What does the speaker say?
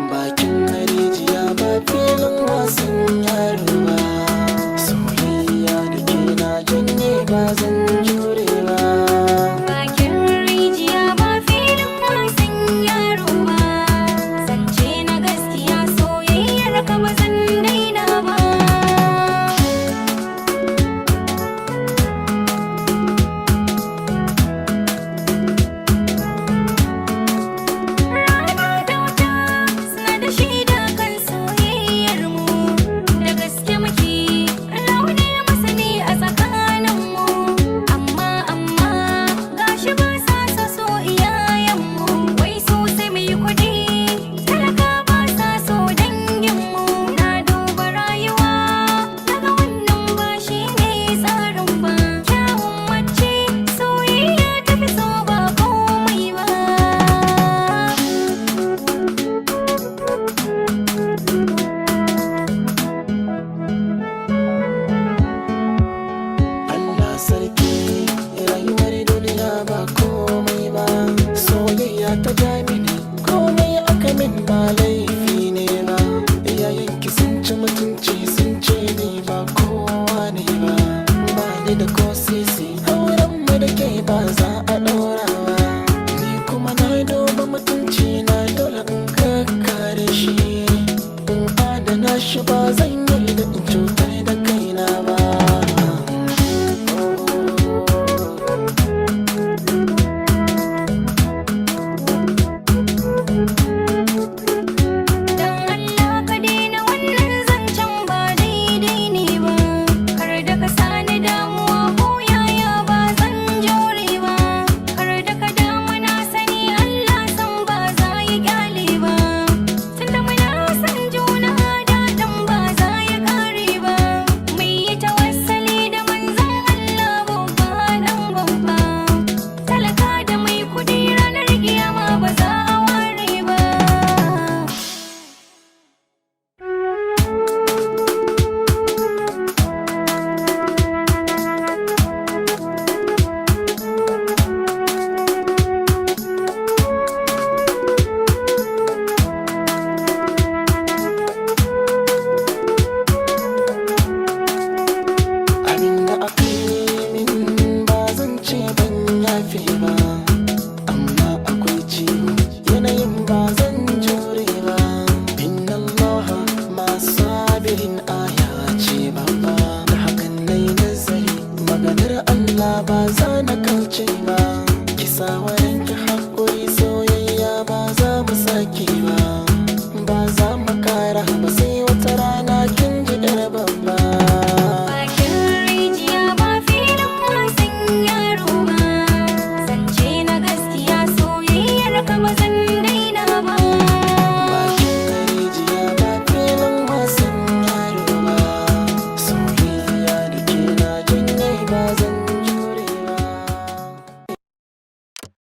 bakin rijiya ba filin wasan yaro ba. Soyayya da ke na janye ba zan jure ba. Bakin rijiya ba filin wasan yaro ba. Zance na gaskiya soyayyar ka ba zan daina ba. Rana da wata suna da shaida kan soyayyar mu. Da gaske muke launi masani a tsakaninmu. Amma gashi ba sa so iyayenmu. Wai so sai mai kuɗi talaka ba sa so danginmu. Na duba rayuwa daga wannan ba shi ne tsarin ba. Kyawun mace soyayya tafi so ba komai ba. Allah sarki rayuwar duniya ba komai ba. Soyayya ta ja mini komai aka min ba laifi ne ba. Iyayenki sun ci mutunci sun ce ni ba kowa ne ba. Ba ni da ko sisi auren mu da ke ba za a ɗora ba. Ni kuma na duba mutunci na dole in kakkare shi. In adana shi ba zan yi da in cutar da kaina ba. Dan Allah ka daina wannan zancen ba daidai ne ba. Kar da ka sani damuwa ko yaya ba zan jure ba. Kar da ka damu na sani Allah san ba za yi kyale ba. Tunda muna san juna daɗin ba za ya ƙare ba. Mai yi tawassali da manzon Allah babba dan babba. Talaka da mai kuɗi ranar kiyama ba za a ware ba. Abinda aka yi min ba zan ce ban yafe ba. Amma akwai ciwo yanayin ba zan jure ba. Inna Allah masu sabirin aya ce babba. Da hakan na yi nazari maganar Allah ba za na kauce ba.